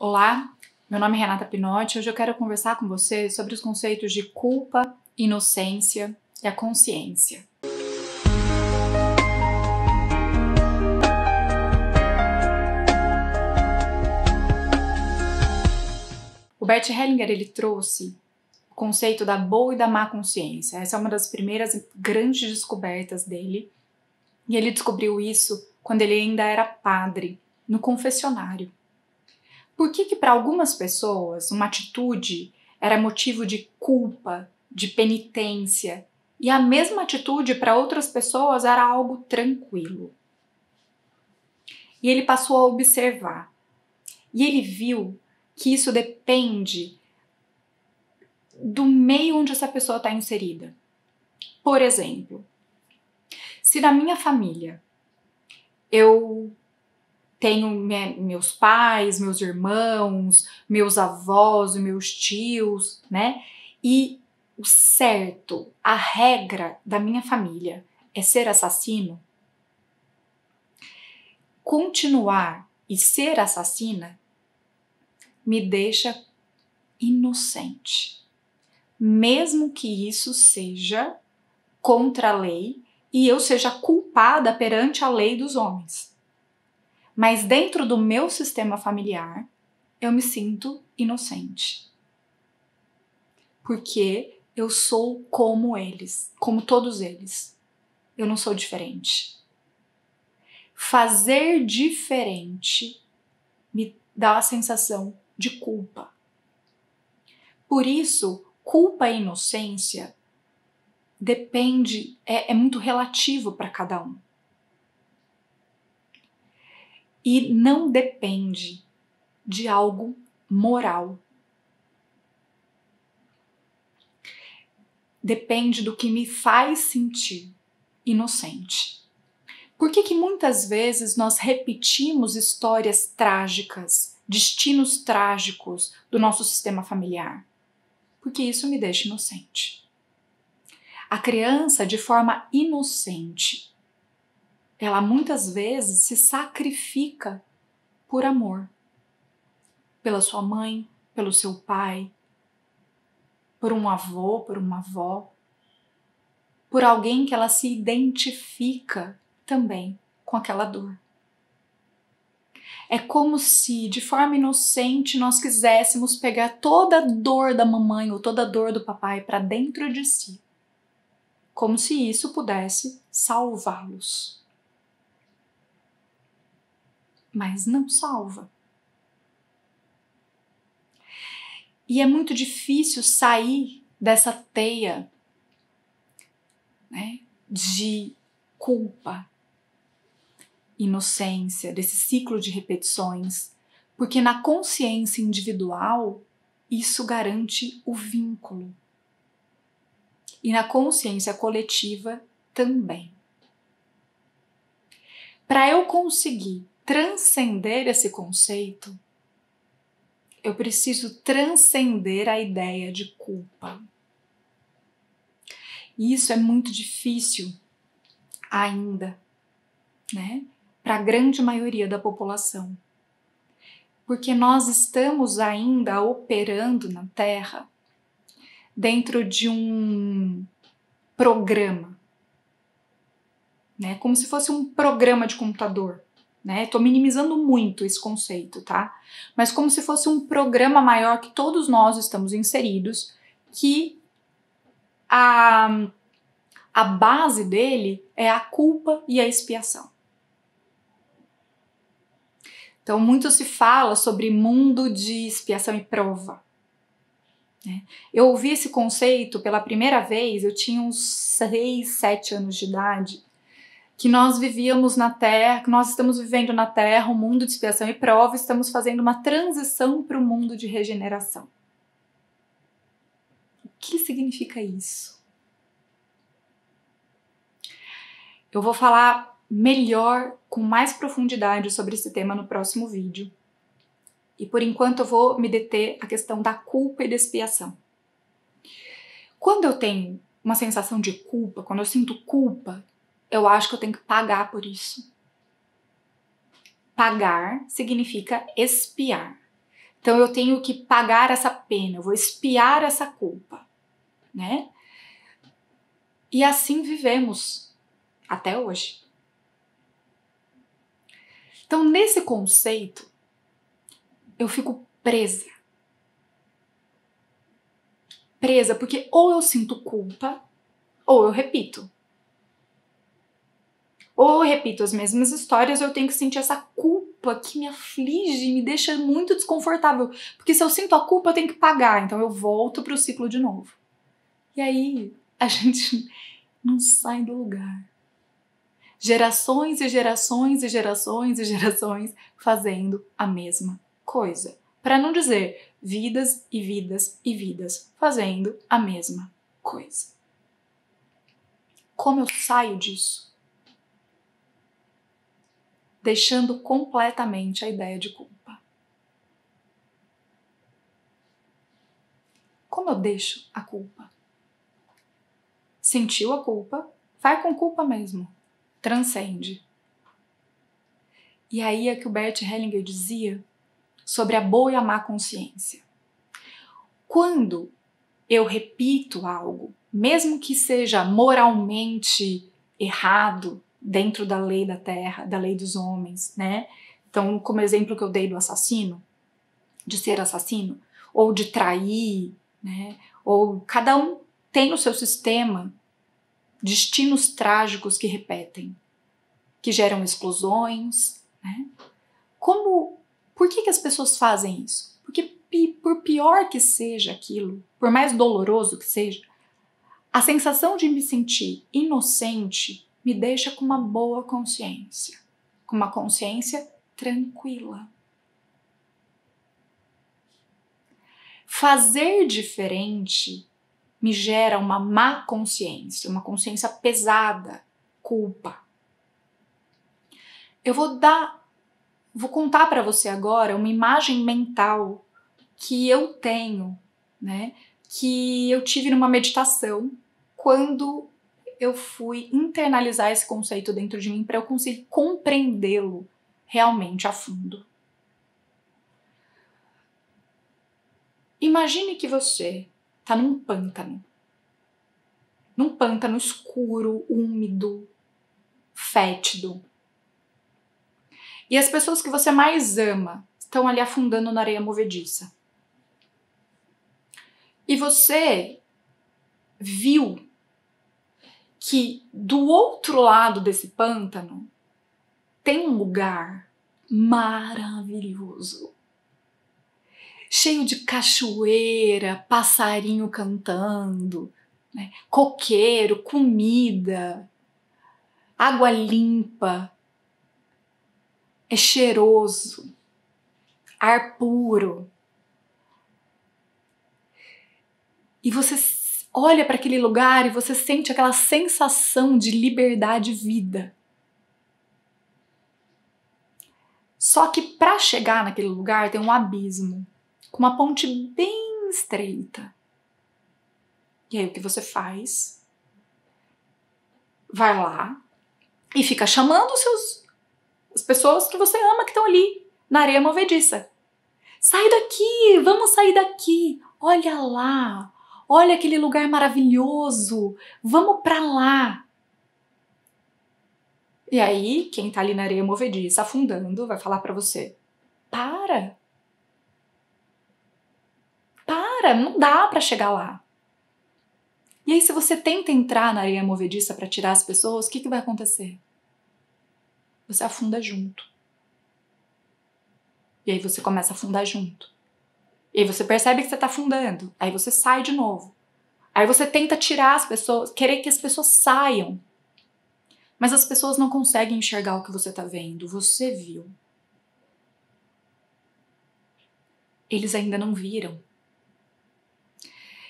Olá, meu nome é Renata Pinotti e hoje eu quero conversar com você sobre os conceitos de culpa, inocência e a consciência. O Bert Hellinger ele trouxe o conceito da boa e da má consciência. Essa é uma das primeiras grandes descobertas dele. E ele descobriu isso quando ele ainda era padre, no confessionário. Por que para algumas pessoas uma atitude era motivo de culpa, de penitência, e a mesma atitude para outras pessoas era algo tranquilo? E ele passou a observar. E ele viu que isso depende do meio onde essa pessoa está inserida. Por exemplo, se na minha família eu tenho meus pais, meus irmãos, meus avós, meus tios, né? E o certo, a regra da minha família é ser assassino. Continuar e ser assassina me deixa inocente. Mesmo que isso seja contra a lei e eu seja culpada perante a lei dos homens. Mas dentro do meu sistema familiar, eu me sinto inocente. Porque eu sou como eles, como todos eles. Eu não sou diferente. Fazer diferente me dá a sensação de culpa. Por isso, culpa e inocência depende, é muito relativo para cada um. E não depende de algo moral. Depende do que me faz sentir inocente. Por que muitas vezes nós repetimos histórias trágicas, destinos trágicos do nosso sistema familiar? Porque isso me deixa inocente. A criança, de forma inocente, ela muitas vezes se sacrifica por amor. Pela sua mãe, pelo seu pai, por um avô, por uma avó, por alguém que ela se identifica também com aquela dor. É como se, de forma inocente, nós quiséssemos pegar toda a dor da mamãe ou toda a dor do papai para dentro de si. Como se isso pudesse salvá-los. Mas não salva. E é muito difícil sair dessa teia, né, de culpa, inocência, desse ciclo de repetições, porque na consciência individual isso garante o vínculo. E na consciência coletiva também. Para eu conseguir transcender esse conceito, eu preciso transcender a ideia de culpa. E isso é muito difícil ainda, né? Para a grande maioria da população. Porque nós estamos ainda operando na Terra dentro de um programa, né? Como se fosse um programa de computador. Estou minimizando muito esse conceito, tá? Mas como se fosse um programa maior que todos nós estamos inseridos, que a base dele é a culpa e a expiação. Então, muito se fala sobre mundo de expiação e prova. Eu ouvi esse conceito pela primeira vez, eu tinha uns 6, 7 anos de idade, que nós vivíamos na Terra, que nós estamos vivendo na Terra um mundo de expiação e prova, estamos fazendo uma transição para o mundo de regeneração. O que significa isso? Eu vou falar melhor, com mais profundidade sobre esse tema no próximo vídeo. E por enquanto eu vou me deter à questão da culpa e da expiação. Quando eu tenho uma sensação de culpa, quando eu sinto culpa, eu acho que eu tenho que pagar por isso. Pagar significa expiar. Então eu tenho que pagar essa pena, eu vou expiar essa culpa, né? E assim vivemos até hoje. Então, nesse conceito, eu fico presa. Presa porque ou eu sinto culpa, ou eu repito. Ou eu repito as mesmas histórias, eu tenho que sentir essa culpa que me aflige, me deixa muito desconfortável. Porque se eu sinto a culpa, eu tenho que pagar. Então eu volto pro ciclo de novo. E aí, a gente não sai do lugar. Gerações e gerações e gerações e gerações fazendo a mesma coisa. Para não dizer vidas e vidas e vidas fazendo a mesma coisa. Como eu saio disso? Deixando completamente a ideia de culpa. Como eu deixo a culpa? Sentiu a culpa? Vai com culpa mesmo. Transcende. E aí é que o Bert Hellinger dizia sobre a boa e a má consciência. Quando eu repito algo, mesmo que seja moralmente errado dentro da lei da terra, da lei dos homens, né? Então, como exemplo que eu dei do assassino, de ser assassino, ou de trair, né? Ou cada um tem o seu sistema, destinos trágicos que repetem, que geram explosões, né? Por que as pessoas fazem isso? Porque por pior que seja aquilo, por mais doloroso que seja, a sensação de me sentir inocente me deixa com uma boa consciência, com uma consciência tranquila. Fazer diferente me gera uma má consciência, uma consciência pesada, culpa. Eu vou contar para você agora uma imagem mental que eu tenho, né? Que eu tive numa meditação quando eu fui internalizar esse conceito dentro de mim para eu conseguir compreendê-lo realmente a fundo. Imagine que você está num pântano escuro, úmido, fétido. E as pessoas que você mais ama estão ali afundando na areia movediça. E você viu que do outro lado desse pântano tem um lugar maravilhoso, cheio de cachoeira, passarinho cantando, né? Coqueiro, comida, água limpa, é cheiroso, ar puro. E você olha para aquele lugar e você sente aquela sensação de liberdade e vida. Só que para chegar naquele lugar tem um abismo, com uma ponte bem estreita. E aí o que você faz? Vai lá e fica chamando as pessoas que você ama que estão ali, na areia movediça. Sai daqui, vamos sair daqui. Olha lá, olha aquele lugar maravilhoso, vamos pra lá. E aí, quem tá ali na areia movediça, afundando, vai falar pra você: para, não dá pra chegar lá. E aí, se você tenta entrar na areia movediça pra tirar as pessoas, o que vai acontecer? Você afunda junto. E aí você começa a afundar junto. E aí você percebe que você tá afundando. Aí você sai de novo. Aí você tenta tirar as pessoas, querer que as pessoas saiam. Mas as pessoas não conseguem enxergar o que você tá vendo. Você viu. Eles ainda não viram.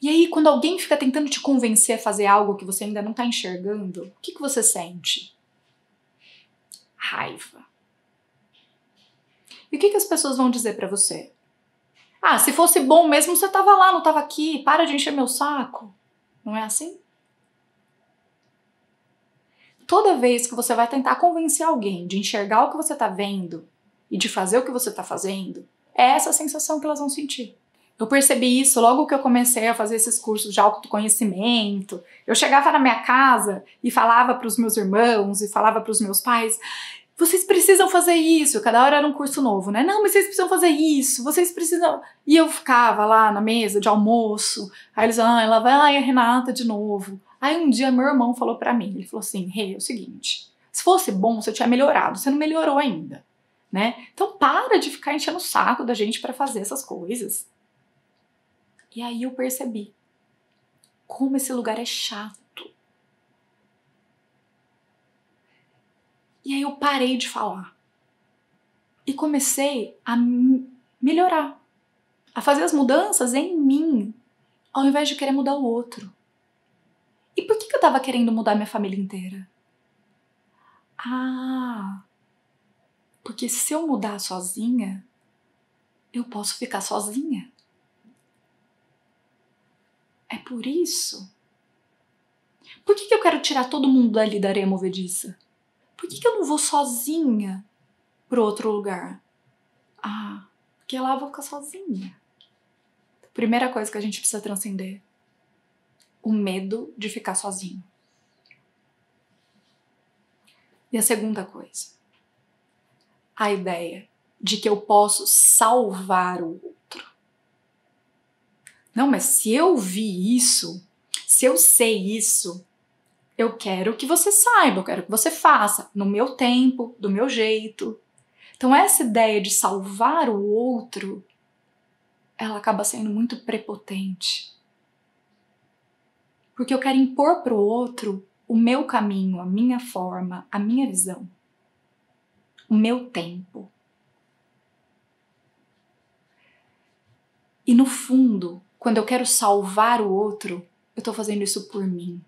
E aí, quando alguém fica tentando te convencer a fazer algo que você ainda não tá enxergando, o que você sente? Raiva. E o que as pessoas vão dizer pra você? Ah, se fosse bom mesmo, você tava lá, não tava aqui. Para de encher meu saco. Não é assim? Toda vez que você vai tentar convencer alguém de enxergar o que você tá vendo e de fazer o que você tá fazendo, é essa a sensação que elas vão sentir. Eu percebi isso logo que eu comecei a fazer esses cursos de autoconhecimento. Eu chegava na minha casa e falava para os meus irmãos e falava para os meus pais: vocês precisam fazer isso. Cada hora era um curso novo, né? Não, mas vocês precisam fazer isso, vocês precisam... E eu ficava lá na mesa de almoço, aí eles, ela vai, a Renata de novo. Aí um dia meu irmão falou pra mim, ele falou assim: Rê, é o seguinte, se fosse bom, você tinha melhorado, você não melhorou ainda, né? Então para de ficar enchendo o saco da gente pra fazer essas coisas. E aí eu percebi como esse lugar é chato. E aí eu parei de falar. E comecei a melhorar. A fazer as mudanças em mim, ao invés de querer mudar o outro. E por que eu tava querendo mudar minha família inteira? Ah, porque se eu mudar sozinha, eu posso ficar sozinha. É por isso. Por que eu quero tirar todo mundo dali da areia movediça? Por que eu não vou sozinha pro outro lugar? Ah, porque lá eu vou ficar sozinha. Primeira coisa que a gente precisa transcender: o medo de ficar sozinho. E a segunda coisa, a ideia de que eu posso salvar o outro. Não, mas se eu vi isso, se eu sei isso, eu quero que você saiba, eu quero que você faça, no meu tempo, do meu jeito. Então essa ideia de salvar o outro, ela acaba sendo muito prepotente. Porque eu quero impor para o outro o meu caminho, a minha forma, a minha visão, o meu tempo. E no fundo, quando eu quero salvar o outro, eu estou fazendo isso por mim.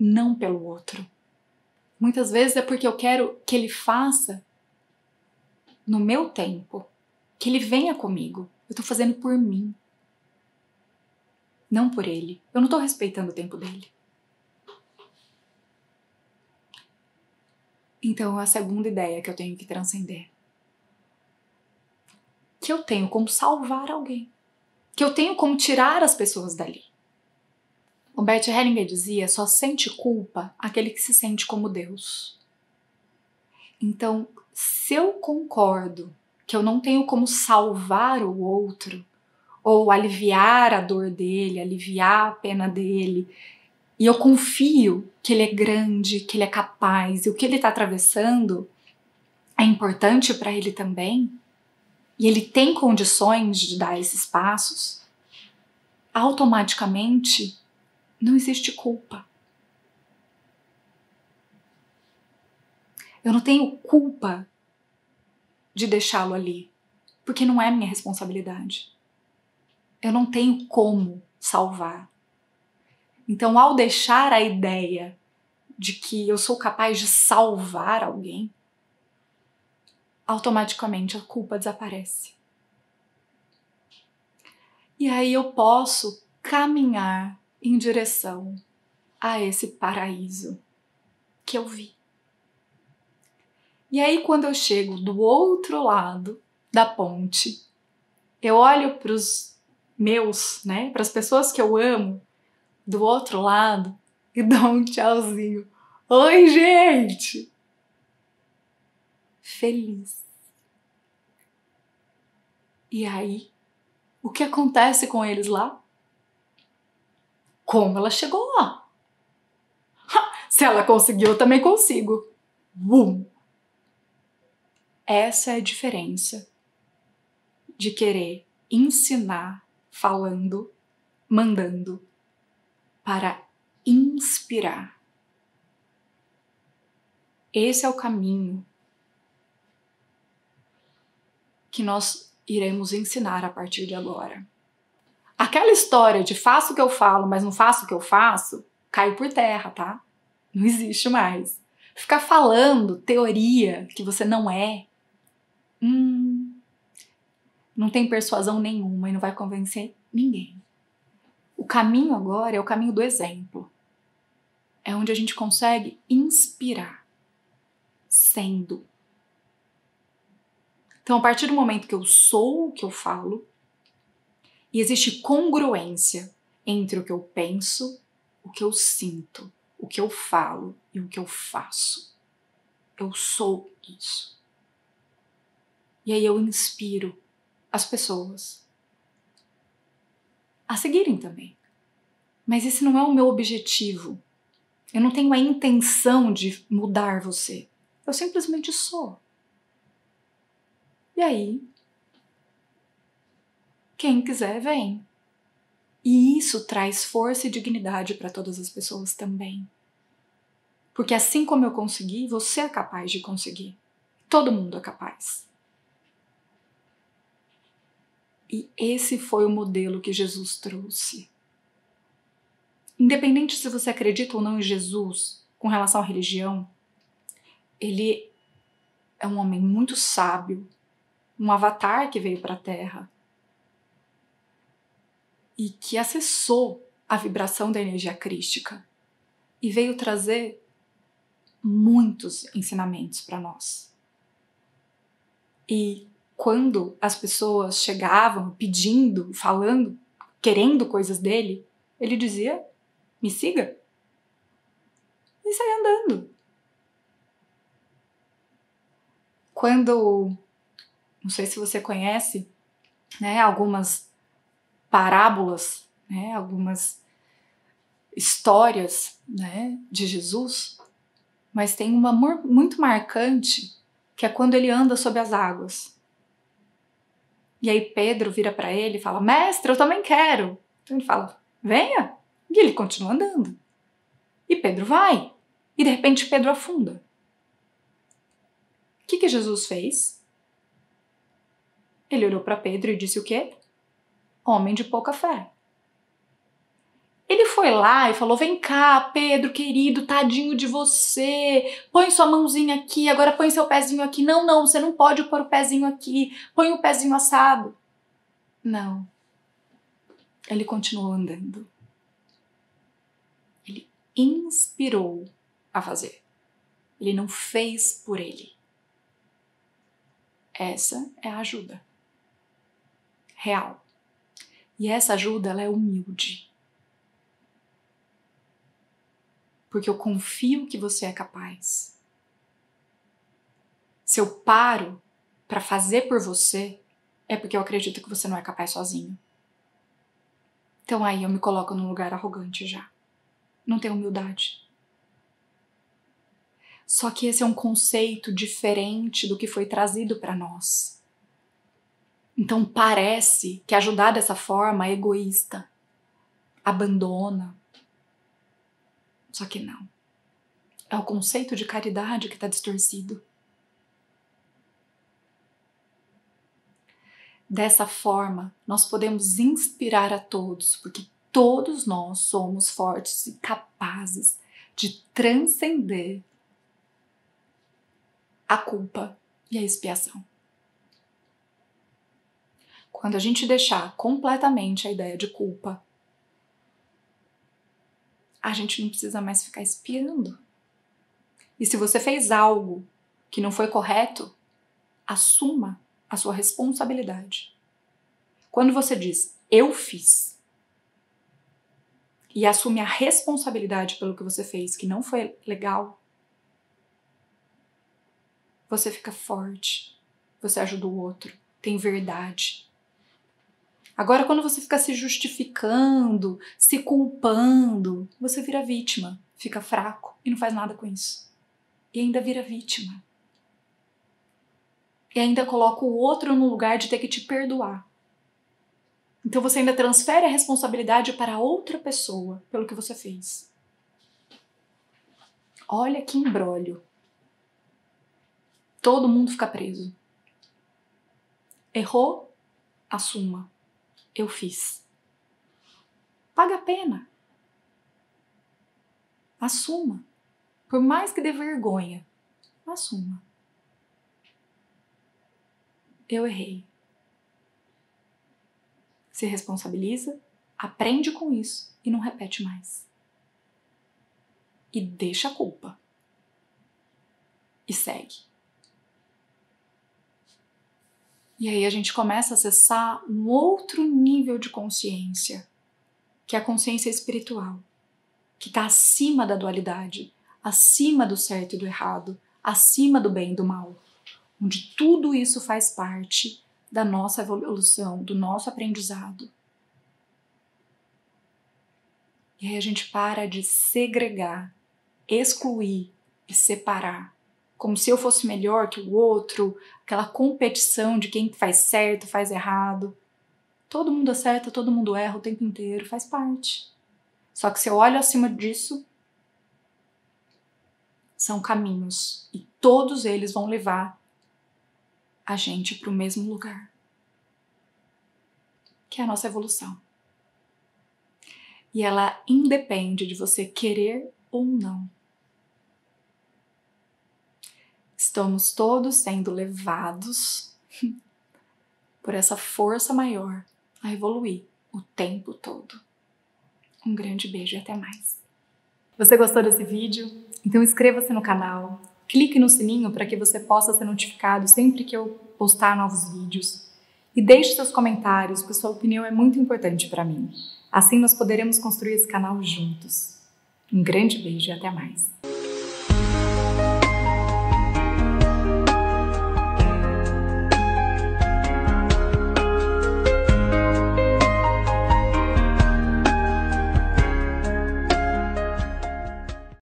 Não pelo outro. Muitas vezes é porque eu quero que ele faça no meu tempo, que ele venha comigo. Eu estou fazendo por mim, não por ele. Eu não estou respeitando o tempo dele. Então, a segunda ideia que eu tenho que transcender: que eu tenho como salvar alguém, que eu tenho como tirar as pessoas dali. O Bert Hellinger dizia: só sente culpa aquele que se sente como Deus. Então, se eu concordo que eu não tenho como salvar o outro, ou aliviar a dor dele, aliviar a pena dele, e eu confio que ele é grande, que ele é capaz, e o que ele está atravessando é importante para ele também, e ele tem condições de dar esses passos, automaticamente não existe culpa. Eu não tenho culpa de deixá-lo ali, porque não é minha responsabilidade. Eu não tenho como salvar. Então, ao deixar a ideia de que eu sou capaz de salvar alguém, automaticamente a culpa desaparece. E aí eu posso caminhar em direção a esse paraíso que eu vi. E aí, quando eu chego do outro lado da ponte, eu olho para os meus, né, para as pessoas que eu amo do outro lado e dou um tchauzinho. Oi, gente! Feliz. E aí, o que acontece com eles lá? Como ela chegou lá? Se ela conseguiu, eu também consigo. Bum! Essa é a diferença de querer ensinar falando, mandando, para inspirar. Esse é o caminho que nós iremos ensinar a partir de agora. Aquela história de faço o que eu falo, mas não faço o que eu faço, caiu por terra, tá? Não existe mais. Ficar falando teoria que você não é, não tem persuasão nenhuma e não vai convencer ninguém. O caminho agora é o caminho do exemplo. É onde a gente consegue inspirar, sendo. Então, a partir do momento que eu sou o que eu falo, e existe congruência entre o que eu penso, o que eu sinto, o que eu falo e o que eu faço. Eu sou isso. E aí eu inspiro as pessoas a seguirem também. Mas esse não é o meu objetivo. Eu não tenho a intenção de mudar você. Eu simplesmente sou. E aí, quem quiser, vem. E isso traz força e dignidade para todas as pessoas também. Porque assim como eu consegui, você é capaz de conseguir. Todo mundo é capaz. E esse foi o modelo que Jesus trouxe. Independente se você acredita ou não em Jesus, com relação à religião, ele é um homem muito sábio, um avatar que veio para a Terra e que acessou a vibração da energia crística e veio trazer muitos ensinamentos para nós. E quando as pessoas chegavam pedindo, falando, querendo coisas dele, ele dizia: me siga. E saia andando. Quando, não sei se você conhece, né, algumas parábolas, né, algumas histórias, né, de Jesus, mas tem uma muito marcante, que é quando ele anda sobre as águas. E aí Pedro vira para ele e fala: mestre, eu também quero. Então ele fala: venha. E ele continua andando. E Pedro vai. E de repente Pedro afunda. O que Jesus fez? Ele olhou para Pedro e disse o quê? Homem de pouca fé. Ele foi lá e falou: vem cá, Pedro, querido, tadinho de você, põe sua mãozinha aqui, agora põe seu pezinho aqui. Não, não, você não pode pôr o pezinho aqui, põe o pezinho assado. Não. Ele continuou andando. Ele inspirou a fazer. Ele não fez por ele. Essa é a ajuda real. E essa ajuda, ela é humilde. Porque eu confio que você é capaz. Se eu paro para fazer por você, é porque eu acredito que você não é capaz sozinho. Então aí eu me coloco num lugar arrogante já. Não tenho humildade. Só que esse é um conceito diferente do que foi trazido para nós. Então parece que ajudar dessa forma é egoísta, abandona. Só que não. É o conceito de caridade que está distorcido. Dessa forma, nós podemos inspirar a todos, porque todos nós somos fortes e capazes de transcender a culpa e a expiação. Quando a gente deixar completamente a ideia de culpa, a gente não precisa mais ficar expiando. E se você fez algo que não foi correto, assuma a sua responsabilidade. Quando você diz, eu fiz, e assume a responsabilidade pelo que você fez que não foi legal, você fica forte, você ajuda o outro, tem verdade. Agora, quando você fica se justificando, se culpando, você vira vítima, fica fraco e não faz nada com isso. E ainda vira vítima. E ainda coloca o outro no lugar de ter que te perdoar. Então você ainda transfere a responsabilidade para outra pessoa pelo que você fez. Olha que imbróglio. Todo mundo fica preso. Errou? Assuma. Eu fiz. Paga a pena. Assuma. Por mais que dê vergonha, assuma. Eu errei. Se responsabiliza, aprende com isso e não repete mais. E deixa a culpa. E segue. E aí a gente começa a acessar um outro nível de consciência, que é a consciência espiritual, que está acima da dualidade, acima do certo e do errado, acima do bem e do mal, onde tudo isso faz parte da nossa evolução, do nosso aprendizado. E aí a gente para de segregar, excluir e separar, como se eu fosse melhor que o outro, aquela competição de quem faz certo, faz errado. Todo mundo acerta, todo mundo erra o tempo inteiro, faz parte. Só que se eu olho acima disso, são caminhos e todos eles vão levar a gente para o mesmo lugar, que é a nossa evolução. E ela independe de você querer ou não. Estamos todos sendo levados por essa força maior a evoluir o tempo todo. Um grande beijo e até mais. Você gostou desse vídeo? Então inscreva-se no canal, clique no sininho para que você possa ser notificado sempre que eu postar novos vídeos e deixe seus comentários, porque sua opinião é muito importante para mim. Assim nós poderemos construir esse canal juntos. Um grande beijo e até mais.